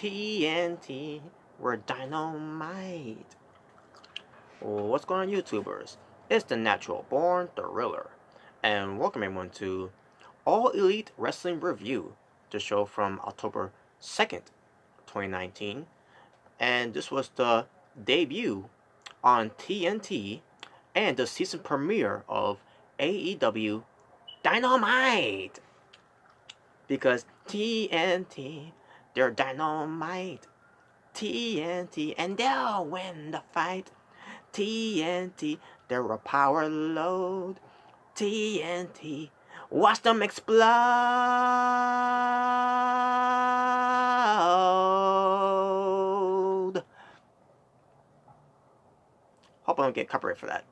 TNT, we're dynamite. What's going on, YouTubers? It's the Natural Born Thriller, and welcome everyone to All Elite Wrestling Review, the show from October 2nd, 2019. And this was the debut on TNT and the season premiere of AEW Dynamite. Because TNT, they're dynamite. TNT, and they'll win the fight. TNT, they're a power load. TNT, watch them explode. Hope I don't get copyright for that.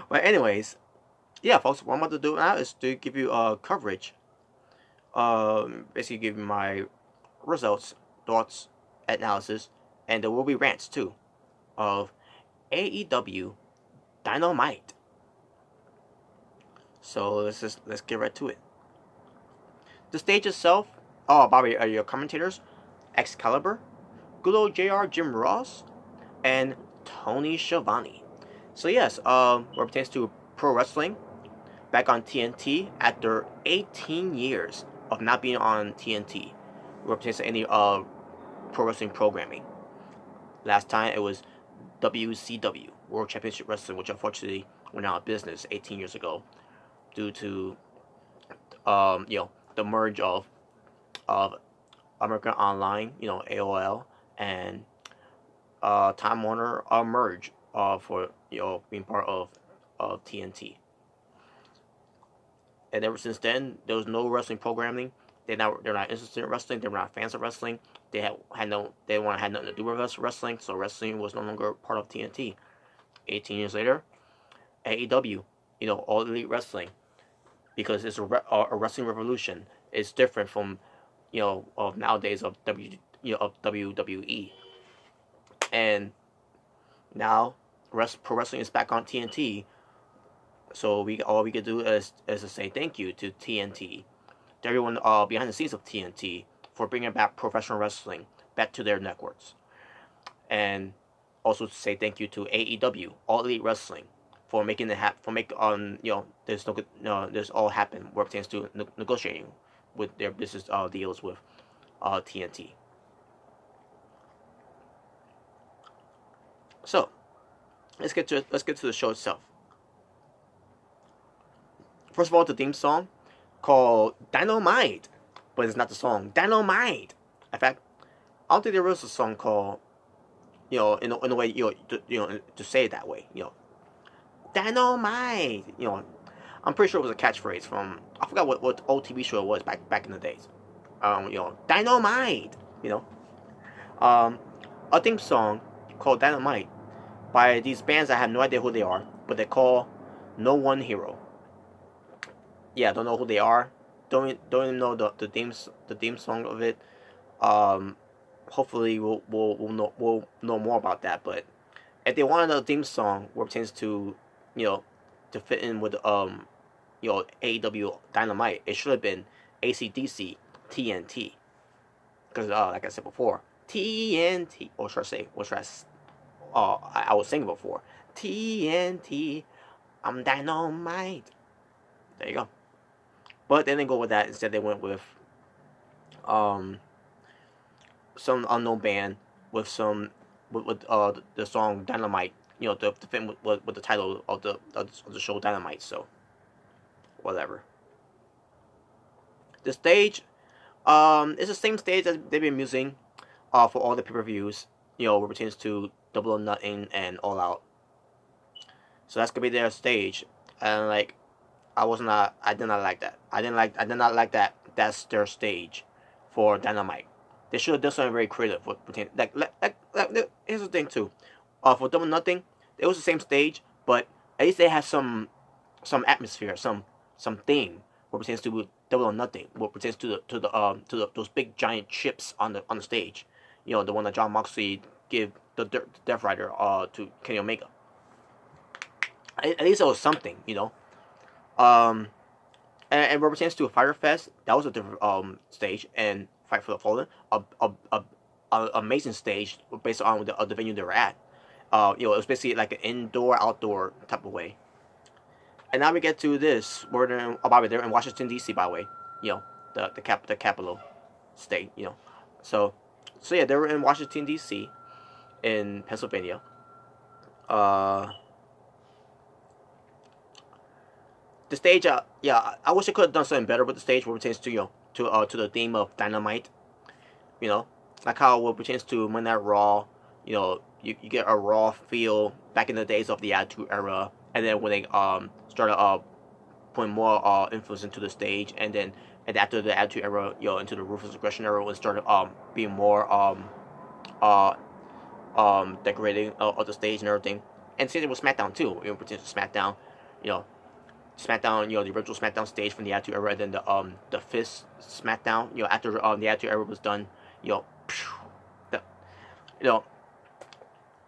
But anyways, yeah, folks, what I'm about to do now is to give you coverage. Basically give you my results, thoughts, analysis, and there will be rants too of AEW Dynamite. So let's get right to it. The stage itself, Bobby, are your commentators Excalibur, good old JR Jim Ross, and Tony Schiavone. So yes, what pertains to pro wrestling, back on TNT after 18 years of not being on TNT, what pertains to any pro wrestling programming. Last time it was WCW, World Championship Wrestling, which unfortunately went out of business 18 years ago due to the merge of American Online, AOL, and Time Warner merge for being part of TNT. And ever since then, there was no wrestling programming. They're not interested in wrestling. They're not fans of wrestling. They had nothing to do with us wrestling. So wrestling was no longer part of TNT. 18 years later, AEW, All Elite Wrestling, because it's a wrestling revolution. It's different from of nowadays of WWE. And now pro wrestling is back on TNT. So all we could do is to say thank you to TNT, to everyone behind the scenes of TNT, for bringing back professional wrestling back to their networks, and also to say thank you to AEW, All Elite Wrestling, for making it this all happen where it pertains to negotiating with their business deals with TNT. So let's get to the show itself. First of all, the theme song called Dynamite, but it's not the song Dynamite. In fact, I don't think there was a song called, in a way, to say it that way, Dynamite. I'm pretty sure it was a catchphrase from, I forgot what old TV show it was back in the days. Dynamite. A theme song called Dynamite by these bands. I have no idea who they are, but they call No One Hero. Yeah, don't know who they are. Don't even know the theme song of it. Hopefully we'll know more about that. But if they wanted a theme song where it pertains to to fit in with AEW Dynamite, it should have been AC/DC TNT. Because like I said before, TNT. Or should I say? What should I was saying before. TNT. I'm Dynamite. There you go. But they didn't go with that. Instead, they went with some unknown band with the song Dynamite. To fit with the title of the show Dynamite. So whatever. The stage, it's the same stage that they've been using for all the pay-per-views. What pertains to Double or Nothing and All Out. So that's gonna be their stage, and I did not like that. I did not like that. That's their stage for Dynamite. They should have done something very creative. Here's the thing too. For Double or Nothing, it was the same stage, but at least they had some atmosphere, some theme. What pertains to Double or Nothing. What pertains to those big giant chips on the stage. The one that John Moxley gave the Death Rider to Kenny Omega. At least it was something. And what pertains to Fire Fest, that was a different stage, and Fight for the Fallen, a amazing stage based on the venue they were at. It was basically like an indoor outdoor type of way. And now we get to this. We're in, by the way, they're in Washington D.C. By the way, the capital state. So yeah, they were in Washington D.C. in Pennsylvania. Uh, the stage, I wish I could have done something better with the stage, what pertains to to the theme of Dynamite. Like how what pertains to Monday Night Raw. You get a Raw feel back in the days of the Attitude Era, and then when they started putting more influence into the stage, and after the Attitude Era, into the Ruthless Aggression Era, when it started being more uh decorating of the stage and everything. And same thing with SmackDown too. Pertains to SmackDown, you know, SmackDown, the original SmackDown stage from the Attitude Era, and then the fifth SmackDown, after the Attitude Era was done, the, you know,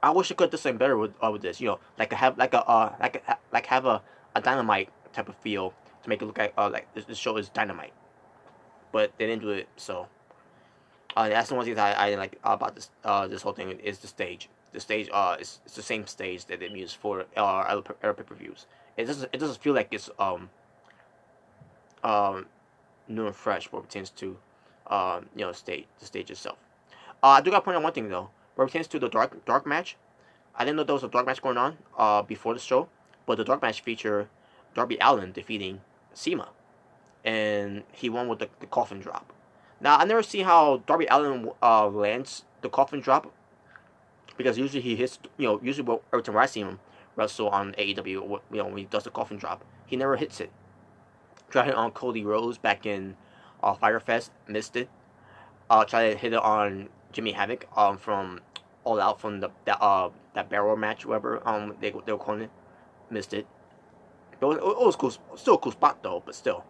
I wish I could do something better with this, like have have a Dynamite type of feel to make it look like this show is Dynamite, but they didn't do it. So that's the one thing that I like about this whole thing is the stage. The stage is it's the same stage that they use for other pay-per-views. It doesn't feel like it's new and fresh what pertains to the stage itself. I do got to point out one thing though. What pertains to the dark match, I didn't know there was a dark match going on before the show, but the dark match featured Darby Allin defeating Cena, and he won with the coffin drop. Now I never see how Darby Allin lands the coffin drop, because usually he hits usually every time I see him wrestle on AEW, when he does the coffin drop, he never hits it. Tried it on Cody Rhodes back in Firefest, missed it. Tried to hit it on Jimmy Havoc from All Out from that barrel match, whatever they were calling it, missed it. It was cool, still a cool spot though, but still.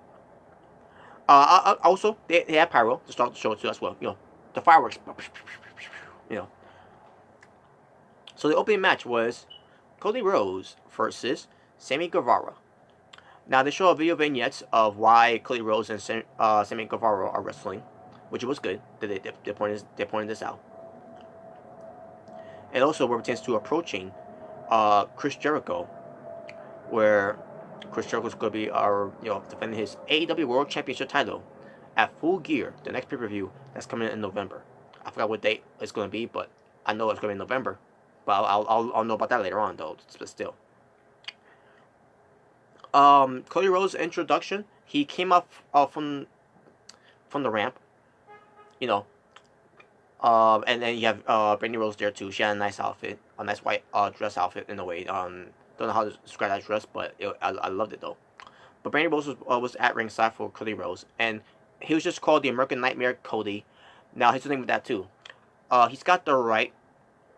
Also they had pyro to start the show too as well. The fireworks. So the opening match was Cody Rhodes versus Sammy Guevara. Now they show a video vignettes of why Cody Rhodes and Sammy Guevara are wrestling, which was good. They pointed this out. And also what pertains to approaching Chris Jericho, where Chris Jericho is going to be defending his AEW World Championship title at Full Gear, the next pay-per-view that's coming in November. I forgot what date it's going to be, but I know it's going to be in November. But I'll know about that later on though. But still, Cody Rhodes' introduction, he came up from the ramp, and then you have Brandy Rose there too. She had a nice outfit, a nice white dress outfit in a way. Don't know how to describe that dress, but I loved it though. But Brandy Rose was at ringside for Cody Rhodes, and he was just called the American Nightmare Cody. Now here's the thing with that too. He's got the right.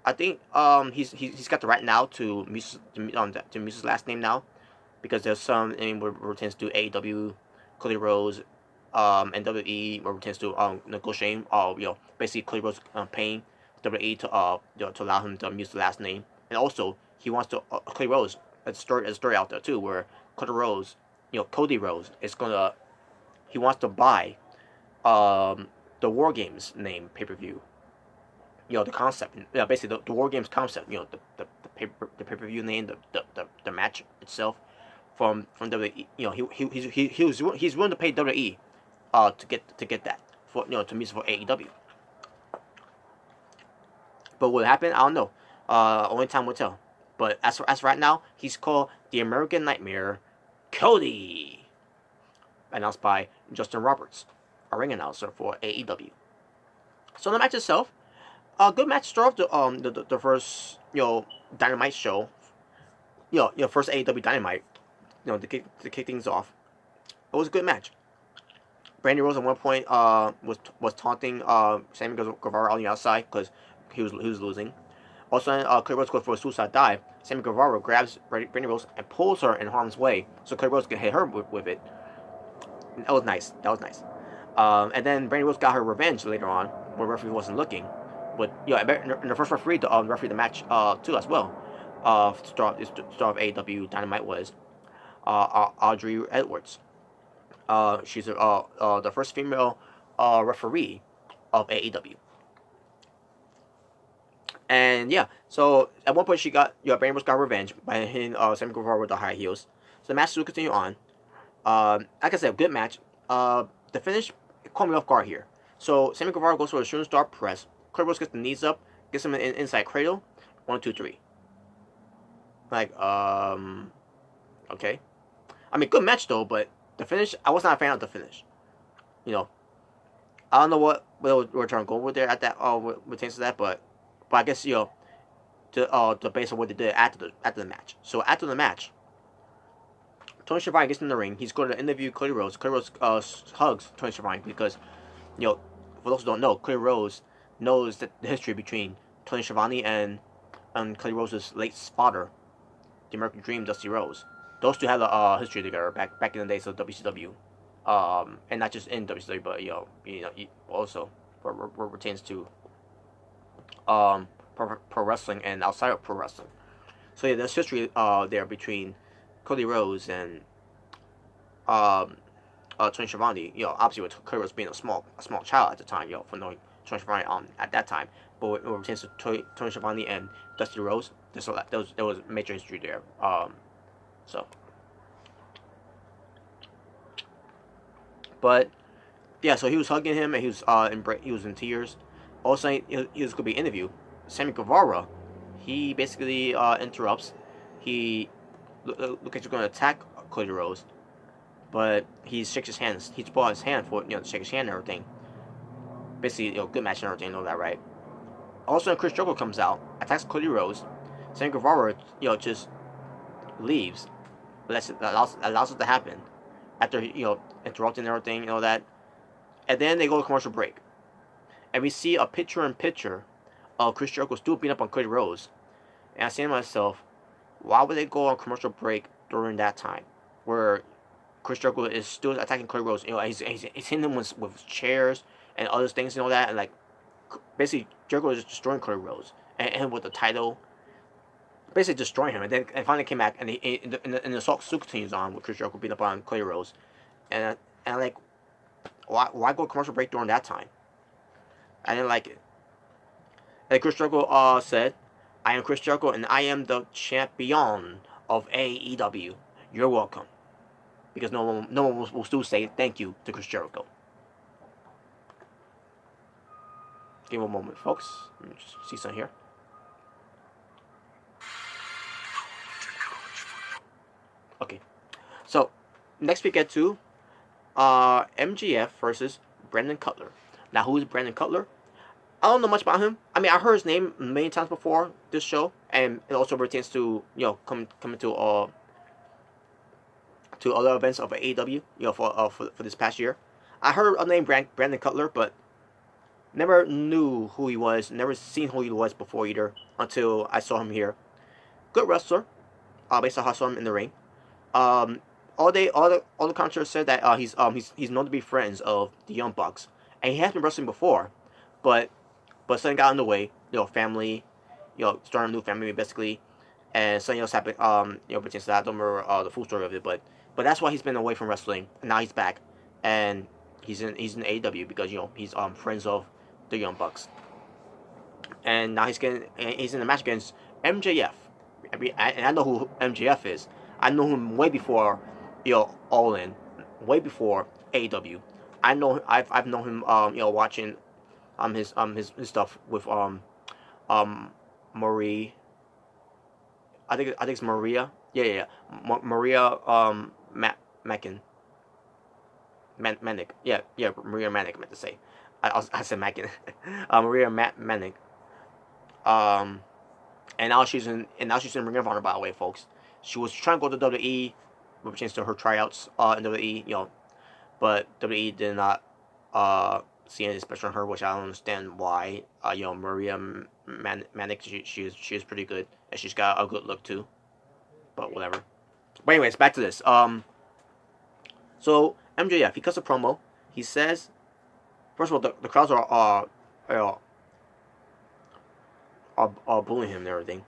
I think he's got the right now to use his last name now, because there's some where pertains to AEW, Cody Rhodes, and WWE where pertains to negotiating basically Cody Rhodes paying WWE to allow him to use the last name, and also he wants to Cody Rhodes a story out there too where Cody Rhodes he wants to buy the War Games name pay-per-view. The concept, basically the War Games concept, the pay-per-view name, the match itself from WWE. He's willing to pay WWE to get that for to use for AEW. But what happened, I don't know. Only time will tell. But as right now, he's called the American Nightmare Cody, announced by Justin Roberts, a ring announcer for AEW. So the match itself, a good match to start off the first Dynamite show, first AEW Dynamite, to kick things off. It was a good match. Brandy Rose at one point was taunting Sammy Guevara on the outside because he was losing. Also, Cody Rhodes goes for a suicide dive. Sammy Guevara grabs Brandy Rose and pulls her in harm's way, so Cody Rhodes can hit her with it. That was nice. And then Brandy Rose got her revenge later on, when the referee wasn't looking. But in the first referee to referee the match too as well. Star of AEW Dynamite was Audrey Edwards. She's the first female referee of AEW. And yeah, so at one point she got Brand got revenge by hitting Sammy Guevara with the high heels. So the match will continue on. Like I said, good match. The finish caught me off guard here. So Sammy Guevara goes for a shooting star press. Cody Rhodes gets the knees up, gets him an inside cradle. 1, 2, 3. Like okay. I mean, good match though, but the finish, I was not a fan of the finish. You know, I don't know what we're trying to go with there at that pertains to that, but I guess the base of what they did after the match. So after the match, Tony Schiavone gets in the ring. He's going to interview Cody Rhodes. Cody Rhodes hugs Tony Schiavone because, for those who don't know, Cody Rhodes knows the history between Tony Schiavone and Cody Rhodes' late father, the American Dream, Dusty Rhodes. Those two had a history together back in the days of WCW, and not just in WCW, but also what pertains to pro wrestling and outside of pro wrestling. So yeah, there's history there between Cody Rhodes and Tony Schiavone. Obviously with Cody Rhodes being a small child at the time, for knowing Tony Schiavone at that time. But when it pertains to Tony Schiavone and Dusty Rhodes, there was major history there. So, but yeah, so he was hugging him and he was in tears. Also, he was going to be interviewed. Sammy Guevara, he basically interrupts. He look like he's going to attack Cody Rhodes, but he shakes his hands. He pulled out his hand for to shake his hand and everything. Basically, good match and everything, all that, right? Also, Chris Jericho comes out, attacks Cody Rhodes. Sammy Guevara, just leaves. But allows it to happen after interrupting everything and all that. And then they go to commercial break, and we see a picture-in-picture of Chris Jericho still beating up on Cody Rhodes. And I say to myself, why would they go on commercial break during that time, where Chris Jericho is still attacking Cody Rhodes? He's hitting him with chairs and other things and all that, and like basically Jericho is just destroying Cody Rhodes and with the title. Basically destroying him, and finally came back, and the assault still continues on with Chris Jericho beating up on Cody Rhodes, and I'm like, why go commercial break during that time? I didn't like it. And Chris Jericho said, "I am Chris Jericho, and I am the champion of AEW. You're welcome," because no one will still say thank you to Chris Jericho. Give me a moment, folks. Let me just see something here. Okay, so next we get to MJF versus Brandon Cutler. Now, who is Brandon Cutler? I don't know much about him. I mean, I heard his name many times before this show, and it also pertains to coming to other events of AEW. For this past year, I heard a name Brandon Cutler, but never knew who he was. Never seen who he was before either until I saw him here. Good wrestler. Based on how I saw him in the ring. All the commentators said that he's known to be friends of the Young Bucks, and he has been wrestling before, but something got in the way. Family, starting a new family basically, and something else happened. Pertains to that. I don't remember the full story of it, but that's why he's been away from wrestling, and now he's back, and he's in AEW because he's friends of the Young Bucks, and now he's in a match against MJF. And I know who MJF is. I know him way before, All In, way before AEW. I've known him, watching, his stuff with Marie. I think it's Maria. Yeah. Maria Mackin. Manic. Yeah. Maria Manic. I meant to say. I said Mackin. Maria Manic. And now she's in Ring of Honor, by the way, folks. She was trying to go to WWE, with a chance to her tryouts in WWE, but WWE did not see anything special in her, which I don't understand why. Maria Manic, she is pretty good, and she's got a good look too. But whatever. But anyways, back to this. So MJF, he cuts a promo. He says, first of all, the crowds are bullying him and everything.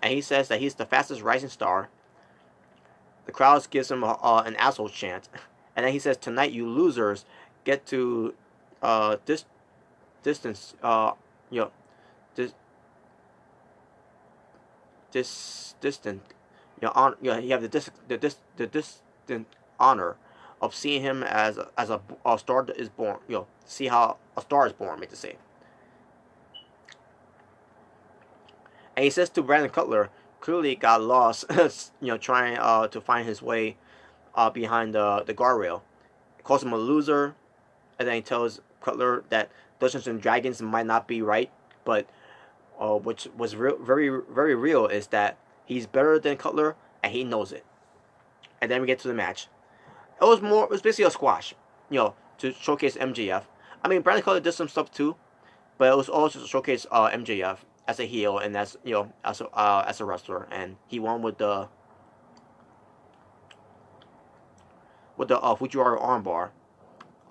He says that he's the fastest rising star the crowd gives him an asshole chant, and then he says, "Tonight, you losers get to distance you know this distant on you have the distant honor of seeing him as a star that is born. See how a star is born, meant to say." And he says to Brandon Cutler, clearly got lost, trying to find his way behind the guardrail. He calls him a loser, and then he tells Cutler that Dungeons and Dragons might not be right, but which was very, very real, is that he's better than Cutler, and he knows it. And then we get to the match. It was basically a squash, to showcase MJF. I mean, Brandon Cutler did some stuff too, but it was also to showcase MJF as a heel and as as a wrestler, and he won with the Fujiwara armbar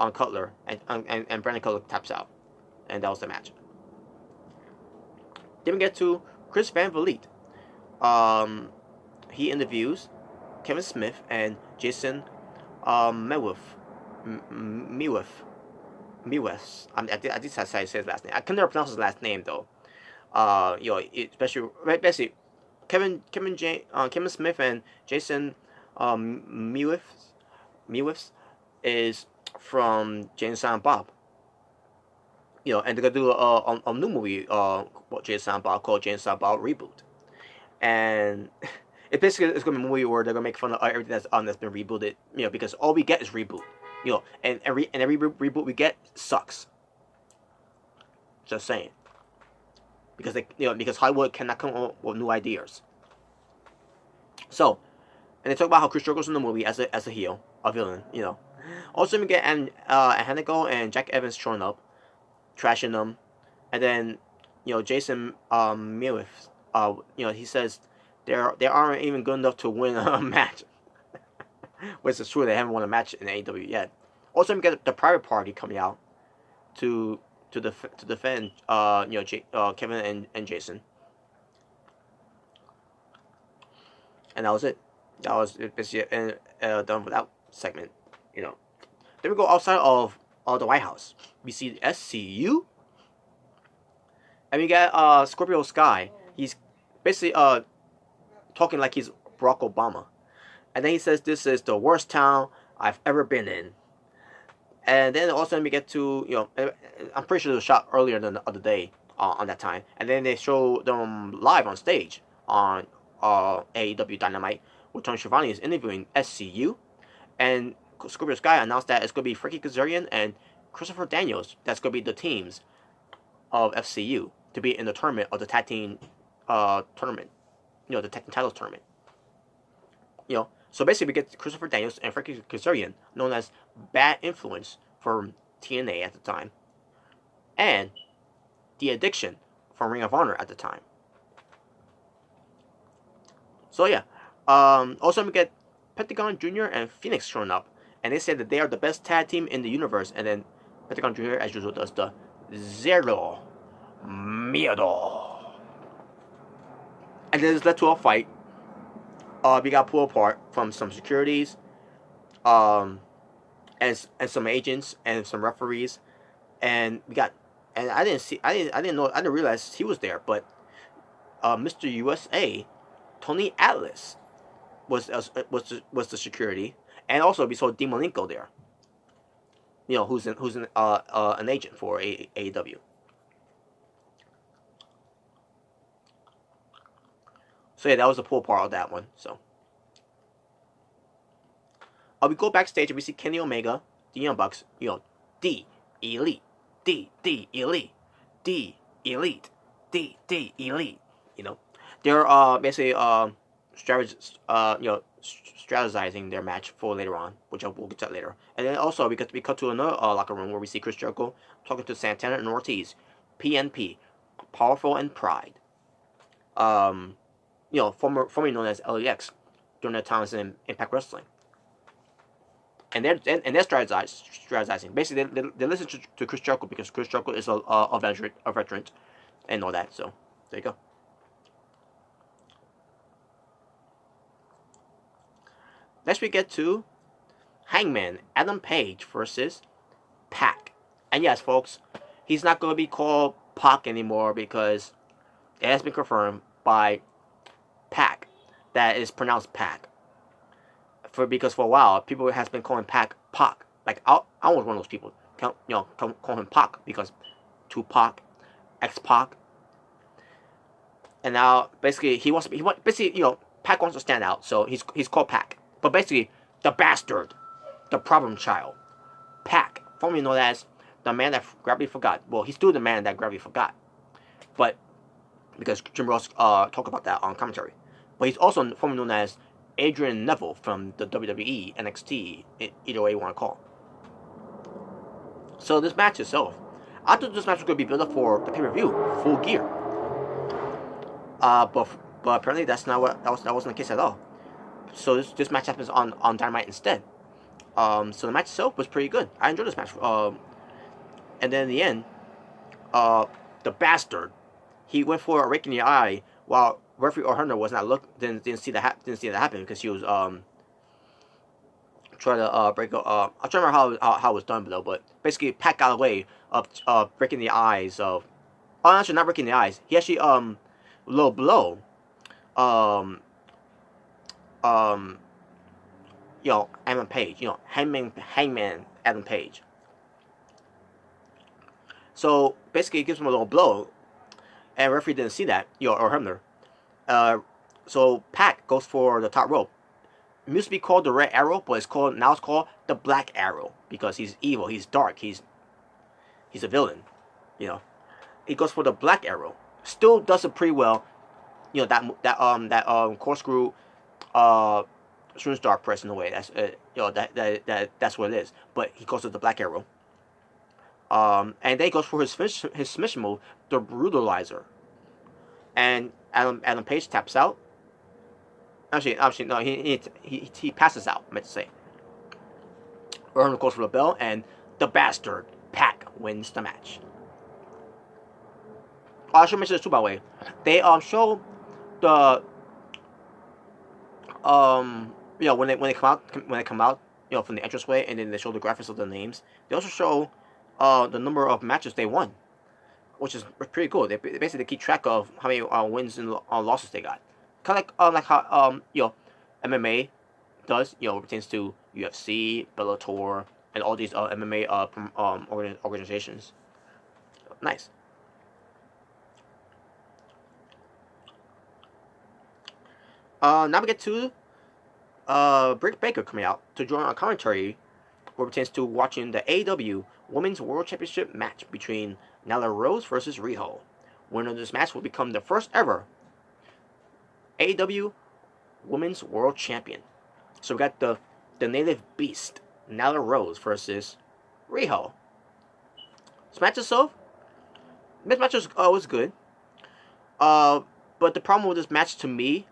on Cutler, and Brandon Cutler taps out, and that was the match. Then we get to Chris Van Vliet. He interviews Kevin Smith and Jason Mewes. I think that's how you say his last name. I can never pronounce his last name though. Especially basically Kevin Smith and Jason Mewes is from Jay and Silent Bob. And they're gonna do a new movie Jay and Silent Bob called Jay and Silent Bob Reboot, and it's gonna be a movie where they're gonna make fun of everything that's been rebooted. Because all we get is reboot. And every reboot we get sucks. Just saying. Because because Hollywood cannot come up with new ideas. So, and they talk about how Chris Jericho's in the movie as a heel, a villain. Also we get Hanigo and Jack Evans showing up, trashing them, and then Jason Mewes, he says they aren't even good enough to win a match. Which is true, they haven't won a match in AEW yet. Also we get the Private Party coming out to defend Kevin and Jason. And that was it. That was basically done with that segment. Then we go outside of the White House. We see the SCU, and we get Scorpio Sky. He's basically talking like he's Barack Obama, and then he says this is the worst town I've ever been in. And then also we get to I'm pretty sure it was shot earlier than the other day on that time, and then they show them live on stage on AEW Dynamite, where Tony Schiavone is interviewing SCU, and Scorpio Sky announced that it's going to be Frankie Kazarian and Christopher Daniels that's going to be the teams of FCU to be in the tournament of the tag team tournament, the tag team titles tournament. So basically we get Christopher Daniels and Frankie Kazarian, known as Bad Influence from TNA at the time, and The Addiction from Ring of Honor at the time. So yeah, also we get Pentagon Jr. and Phoenix showing up, and they say that they are the best tag team in the universe, and then Pentagon Jr. as usual does the Zero Miedo. And then it's led to a fight. We got pulled apart from some securities, and some agents and some referees, and I didn't realize he was there, but Mr. USA, Tony Atlas, was the security, and also we saw Dean Malenko there. Who's an agent for AEW. So yeah, that was the pull part of that one. So we go backstage and we see Kenny Omega, the Young Bucks, D Elite, D Elite, D Elite, D Elite. They're basically strategizing their match for later on, which we'll get to that later. And then also we cut to another locker room where we see Chris Jericho talking to Santana and Ortiz, PNP, Powerful and Pride. Formerly known as LAX during their times in Impact Wrestling. And they're strategizing. Basically, they listen to Chris Jericho because Chris Jericho is a veteran, and all that. So there you go. Next we get to Hangman Adam Page versus Pac. And yes, folks, he's not going to be called Pac anymore because it has been confirmed by Pac that is pronounced Pac. Because for a while people has been calling Pac. Like I was one of those people, call him Pac because Tupac, X-Pac, and now basically Pac wants to stand out, so he's called Pac. But basically, the bastard, the problem child, Pac, formerly known as the man that gravity forgot. Well, he's still the man that gravity forgot, but because Jim Ross talked about that on commentary. But he's also formerly known as Adrian Neville from the WWE, NXT, either way you want to call. So this match itself, I thought this match was going to be built up for the pay-per-view, Full Gear. But apparently that wasn't the case at all. So this match happens on Dynamite instead. So the match itself was pretty good. I enjoyed this match. And then in the end, the bastard, he went for a rake in the eye while referee O'Hearn was not didn't see that happen because he was trying to break. I'm trying to remember how it was done though, but basically Pac got away of breaking the eyes of. Oh, actually not breaking the eyes. He actually low blow. Adam Page. Hangman Adam Page. So basically, it gives him a little blow, and referee didn't see that. Or Hamner. So Pac goes for the top rope. It used to be called the Red Arrow, but now it's called the Black Arrow because he's evil, he's dark, he's a villain. He goes for the Black Arrow. Still does it pretty well. That corkscrew shooting star press in a way. That's what it is. But he goes with the Black Arrow. And then he goes for his submission move, the Brutalizer. And Adam Page taps out. Actually, no, he passes out, I meant to say. Earn goes for the bell, and the bastard, Pac, wins the match. I should mention this too, by the way. They show the when they come out from the entranceway, and then they show the graphics of the names. They also show the number of matches they won, which is pretty cool. They basically keep track of how many wins and losses they got. Kind of like how MMA does, pertains to UFC, Bellator, and all these MMA organizations. Nice. Now we get to Britt Baker coming out to join our commentary, where it pertains to watching the AEW Women's World Championship match between Nyla Rose versus Riho. Winner of this match will become the first ever AEW Women's World Champion. So we got the native beast, Nyla Rose versus Riho. This match itself, was good. But the problem with this match to me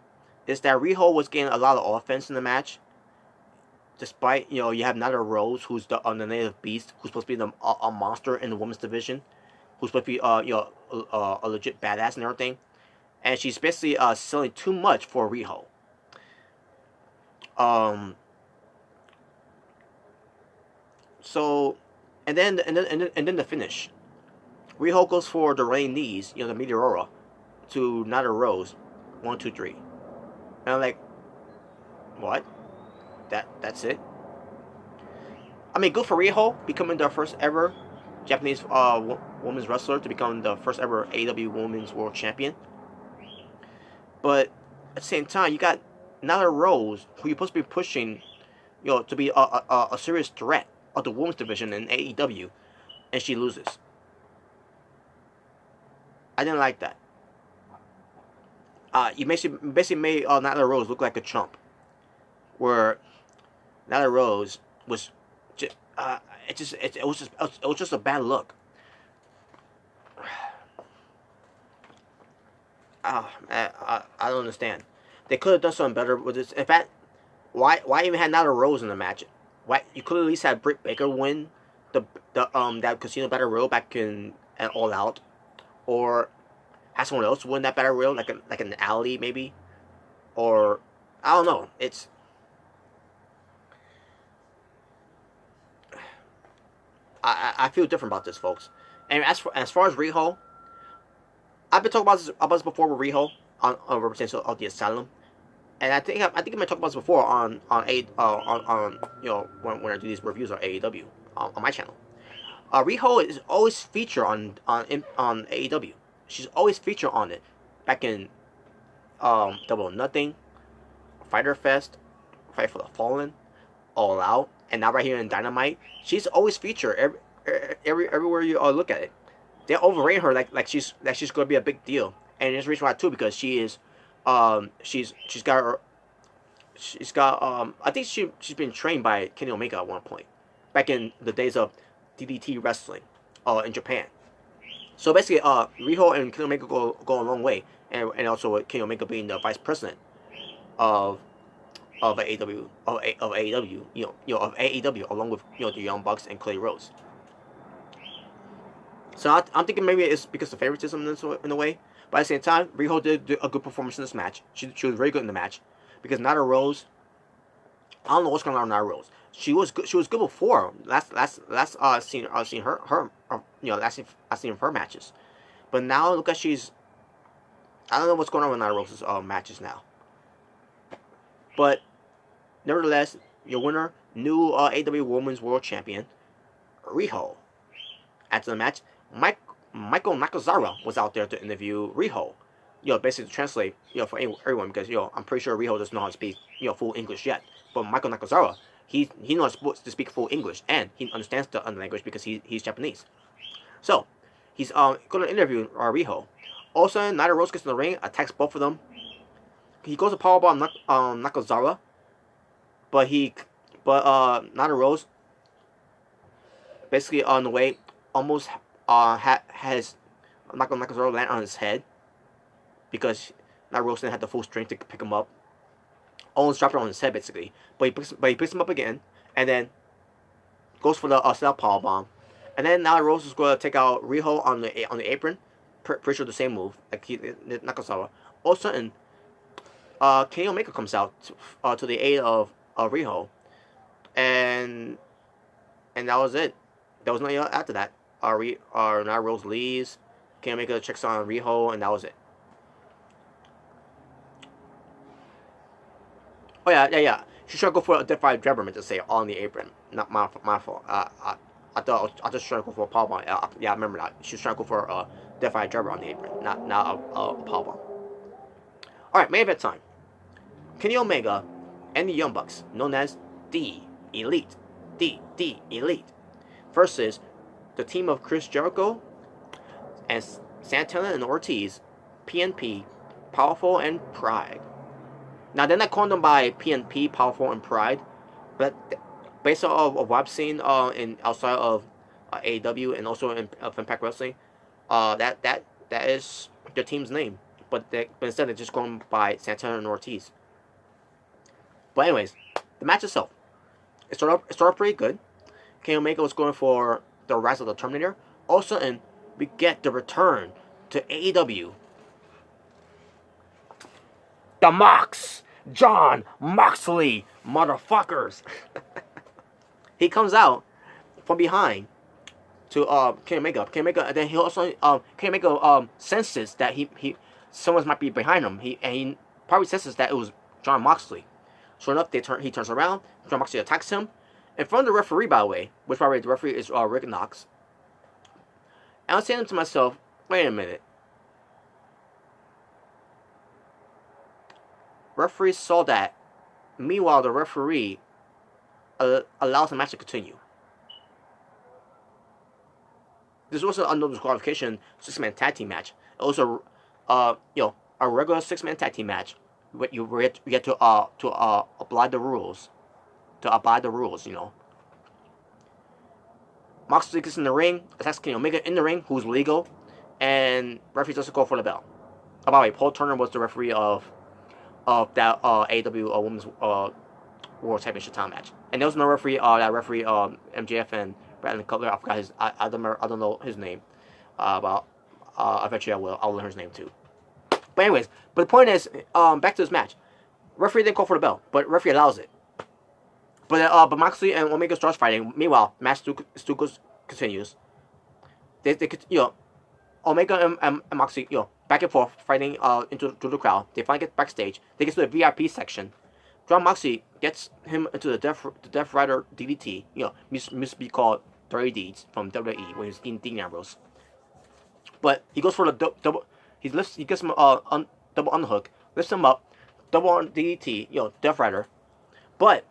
is that Riho was getting a lot of offense in the match. Despite, you have Nyla Rose, who's the native beast, who's supposed to be a monster in the women's division, who's supposed to be a legit badass and everything. And she's basically selling too much for Riho. So, and then the finish. Riho goes for the running knees, the Meteora, to Nyla Rose. 1, 2, 3. And I'm like, what? That's it? I mean, good for Riho becoming the first ever Japanese women's wrestler to become the first ever AEW Women's World Champion. But at the same time, you got Nyla Rose, who you're supposed to be pushing, to be a serious threat of the women's division in AEW, and she loses. I didn't like that. You basically made Nyla Rose look like a chump, where Nyla Rose was it was just a bad look. I don't understand. They could have done something better with this. In fact, why even have Nyla Rose in the match? Why you could at least have Britt Baker win that Casino Battle Royal back in at All Out, or have someone else win that Battle Royal like an alley maybe, or I don't know. It's I feel different about this, folks. And as far as Riho, I've been talking about this before with Riho on representation of the Asylum, and I think I might talk about this before on when I do these reviews on AEW on my channel. Riho is always featured on AEW. She's always featured on it. Back in Double or Nothing, Fighter Fest, Fight for the Fallen, All Out, and now right here in Dynamite, she's always featured everywhere you look at it. They overrate her like she's gonna be a big deal, and there's a reason why too, because she's got I think she's been trained by Kenny Omega at one point, back in the days of DDT wrestling, in Japan. So basically, Riho and Kenny Omega go a long way, and also Kenny Omega being the vice president of AEW of AEW, of AEW, along with the Young Bucks and Cody Rhodes. So I'm thinking maybe it's because of favoritism in a way, but at the same time, Riho did do a good performance in this match. She was very good in the match, because Nyla Rose, I don't know what's going on with Nyla Rose. She was good. She was good before. Last seen her last seen her matches, but now look at I don't know what's going on with Nyla Rose's matches now. But nevertheless, your winner, new AEW Women's World Champion, Riho. After the match, Michael Nakazawa was out there to interview Riho. Basically to translate, for everyone, because I'm pretty sure Riho doesn't know how to speak, full English yet. But Michael Nakazawa, he knows to speak full English, and he understands the language because he's Japanese. So he's going to interview Riho. All of a sudden, Nyla Rose gets in the ring, attacks both of them. He goes to powerbomb Nakazawa, but Nyla Rose basically on the way almost has Nakazawa land on his head, because Nyla Rose didn't have the full strength to pick him up. Almost dropped it on his head basically, but he picks him up again, and then goes for the snap powerbomb, and then Nyla Rose is going to take out Riho on the apron. Pretty sure the same move like Nakazawa. All of a sudden, Kenny Omega comes out to the aid of Riho, and that was it. There was nothing after that. Nyla Rose leaves. Kenny Omega checks on Riho, and that was it. Oh yeah. She's trying to go for a Death-Fire Driver, meant to say, on the apron. Not my fault. I thought I was just trying to go for a powerbomb. Yeah, I remember that. She was trying to go for a Death-Fire Driver on the apron, not a powerbomb. All right, main event time. Kenny Omega and the Young Bucks, known as the Elite, versus the team of Chris Jericho and Santana and Ortiz, PNP, Powerful and Pride. Now, they're not calling them by PNP, Powerful and Pride, but based on what I've seen in outside of AEW and also in Impact Wrestling, that is their team's name. But instead, they're just going by Santana and Ortiz. But anyways, the match itself, it started off pretty good. Kenny Omega was going for the Rise of the Terminator. All of a sudden, we get the return to AEW. The Mox, John Moxley, motherfuckers. He comes out from behind to Kenny Omega. And then he also Kenny Omega senses that someone might be behind him. He probably senses that it was John Moxley. Sure enough, he turns around. John Moxley attacks him in front of the referee, by the way, which by the way, the referee is Rick Knox. And I was saying to myself, wait a minute. Referee saw that. Meanwhile, the referee allows the match to continue. This was an no disqualification 6-man tag team match. It was a regular 6-man tag team match. But you get to abide the rules. Moxley gets in the ring, attacks Kenny Omega in the ring, who's legal, and referee doesn't go for the bell. By the way, Paul Turner was the referee of that AEW Women's World Championship title match, and there was no referee. That referee MJF and Bradley Cutler. I forgot his. I don't know his name. Eventually I'll learn his name too. But anyways, the point is, back to this match. Referee didn't call for the bell, but referee allows it. But Moxley and Omega starts fighting. Meanwhile, match still continues, they could, Omega and Moxley, back and forth fighting into the crowd. They finally get backstage. They get to the VIP section. John Moxley gets him into the Death Rider DDT. Used to be called Dirty Deeds from WWE when he was Dean Ambrose. But he goes for the double. He gets him double unhook, lifts him up, double on DDT. Death Rider. But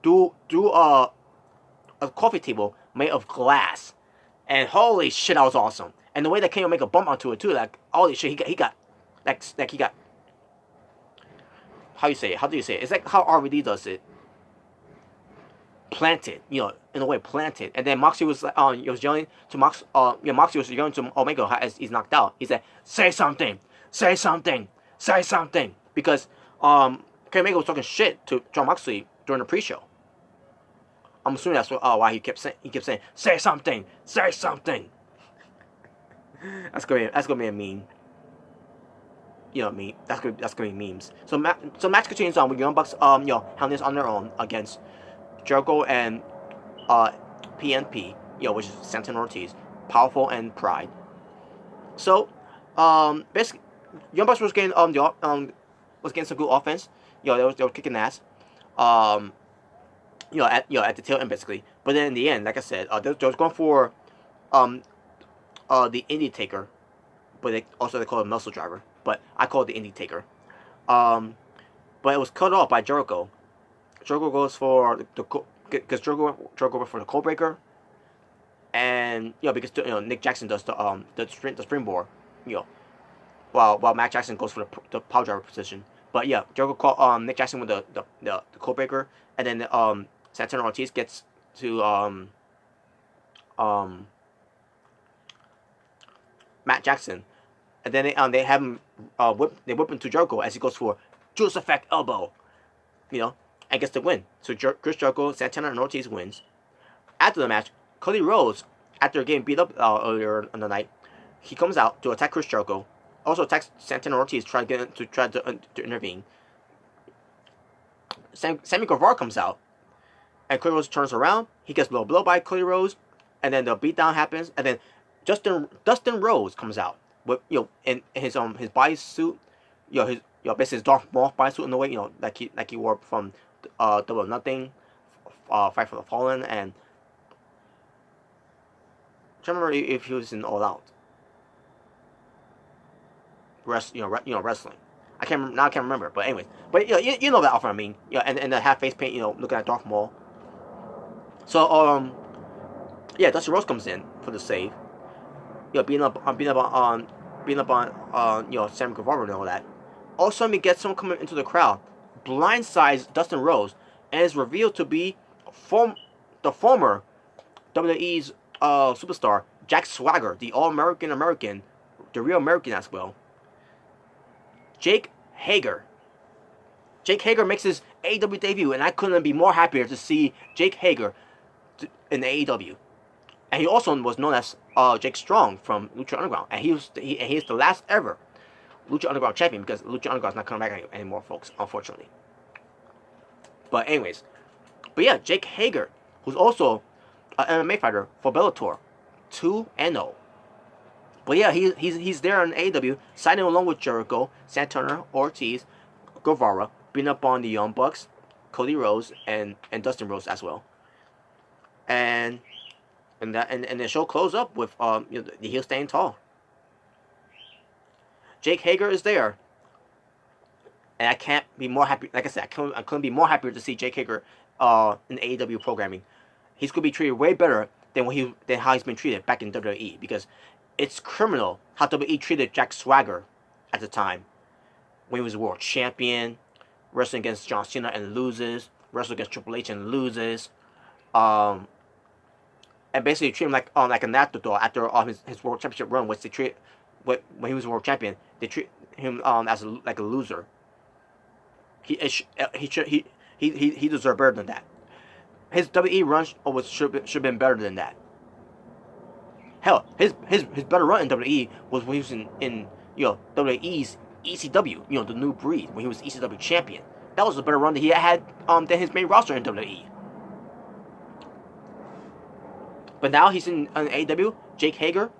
do a coffee table made of glass, and holy shit, that was awesome. And the way that Kenny Omega bump onto it too, like holy shit, he got how you say it? How do you say it? It's like how RVD does it. Planted, in a way, planted. And then Moxley was he was yelling to Moxley was yelling to Omega as he's knocked out. He said, "Say something, say something, say something," because Kenny Omega was talking shit to John Moxley during the pre-show. I'm assuming that's why he kept saying, "Say something, say something." That's gonna be a meme. That's gonna be memes. So match continues on with Young Bucks handling this on their own against Jericho and PNP, which is Santana Ortiz, Powerful and Pride. So basically Young Bucks was getting some good offense. They were kicking ass. At the tail end basically. But then in the end, like I said, they was going for the Indie Taker, but they call it Muscle Driver. But I call it the Indie Taker. But it was cut off by Jericho. Jericho goes for because Jericho went for the Code Breaker, and because Nick Jackson does the springboard, while Matt Jackson goes for the Power Driver position. But Jericho called Nick Jackson with the Code Breaker, and then Santana Ortiz gets to Matt Jackson, and then they have him whip him to Jericho as he goes for Juice Effect Elbow, and gets the win. So Chris Jericho, Santana and Ortiz wins. After the match, Cody Rhodes, after getting beat up earlier in the night, he comes out to attack Chris Jericho. Also attacks Santana Ortiz, try to intervene. Sammy Guevara comes out, and Cody Rhodes turns around. He gets low blow by Cody Rhodes, and then the beatdown happens, and then Dustin Rhodes comes out with in his bodysuit, basically his Darth Maul bodysuit in the way, like he wore from Double or Nothing, Fight for the Fallen, and I can't remember if he was in All Out. Wrestling. I can't remember, but anyways, but you know that outfit I mean, and the half face paint, looking at Darth Maul. So Dustin Rhodes comes in for the save. Beating up on Sammy Guevara and all that. All of a sudden, we get someone coming into the crowd, blindsides Dustin Rhodes, and is revealed to be the former WWE's superstar Jack Swagger, the All-American, the real American as well. Jake Hager. Jake Hager makes his AEW debut, and I couldn't be more happier to see Jake Hager in AEW. And he also was known as Jake Strong from Lucha Underground, and he's the last ever Lucha Underground champion, because Lucha Underground is not coming back anymore, folks, unfortunately. But anyways, Jake Hager, who's also an MMA fighter for Bellator 2-0. But he's there in AEW, signing along with Jericho, Santana, Ortiz, Guevara, beating up on the Young Bucks, Cody Rhodes, and Dustin Rhodes as well. And the show closed up with the heel staying tall. Jake Hager is there, and I can't be more happy. Like I said, I couldn't be more happier to see Jake Hager in AEW programming. He's gonna be treated way better than how he's been treated back in WWE, because it's criminal how WWE treated Jack Swagger at the time when he was world champion, wrestling against John Cena and loses, wrestling against Triple H and loses, and basically treat him like an afterthought after his world championship run, which they treat when he was world champion, they treat him as like a loser. He deserved better than that. His WWE run should have been better than that. Hell, his better run in WWE was when he was in WWE's ECW, the New Breed, when he was ECW champion. That was a better run that he had than his main roster in WWE. But now he's in AEW, Jake Hager.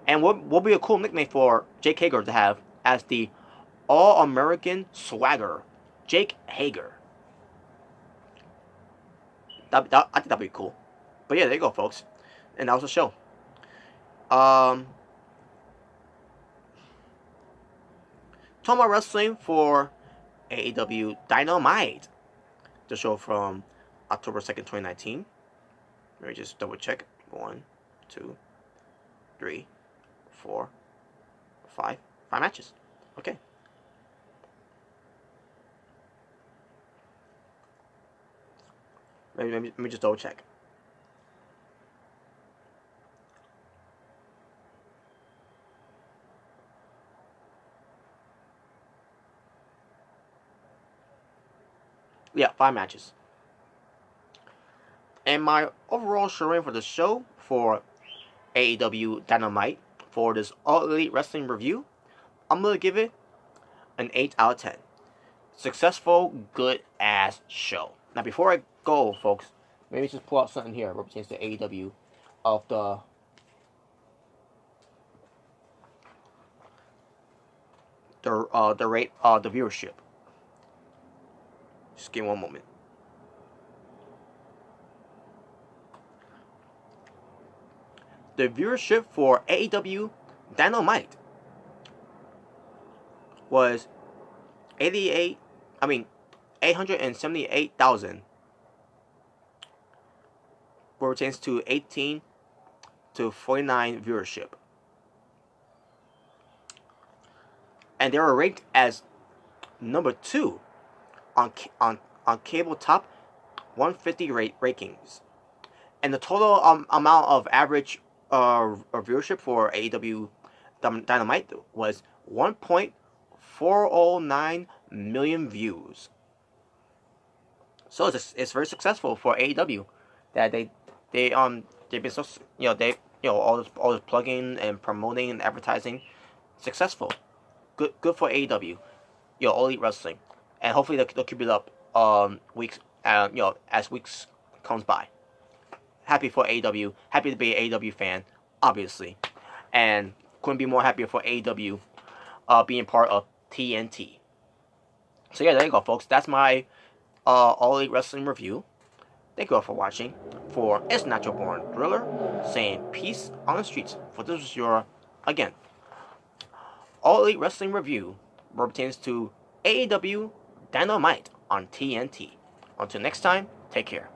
And what will be a cool nickname for Jake Hager to have as the All-American Swagger, Jake Hager. I think that'd be cool. But yeah, there you go, folks. And that was the show. Talking about wrestling for AEW Dynamite. The show from October 2nd, 2019. Let me just double check. 1, 2, 3, 4, 5. 5 matches. Okay. Let me just double check. Yeah, 5 matches. And my overall showing for the show for AEW Dynamite for this All Elite Wrestling review, I'm going to give it an 8 out of 10. Successful, good ass show. Now, before I go, folks, maybe just pull out something here that pertains to AEW of the rate of the viewership. Just give me 1 moment. The viewership for AEW Dynamite was 878,000, which pertains to 18 to 49 viewership. And they were ranked as number 2 on cable top 150 rankings. And the total amount of average viewership for AEW Dynamite was 1.409 million views. So it's very successful for AEW that they've been so all this plugging and promoting and advertising successful. Good for AEW, All Elite Wrestling, and hopefully they'll keep it up weeks as weeks comes by. Happy for AEW. Happy to be an AEW fan, obviously. And couldn't be more happier for AEW being part of TNT. So yeah, there you go, folks. That's my All Elite Wrestling review. Thank you all for watching. For It's Natural Born Thriller, saying peace on the streets. For this was your, again, All Elite Wrestling review pertains to AEW Dynamite on TNT. Until next time, take care.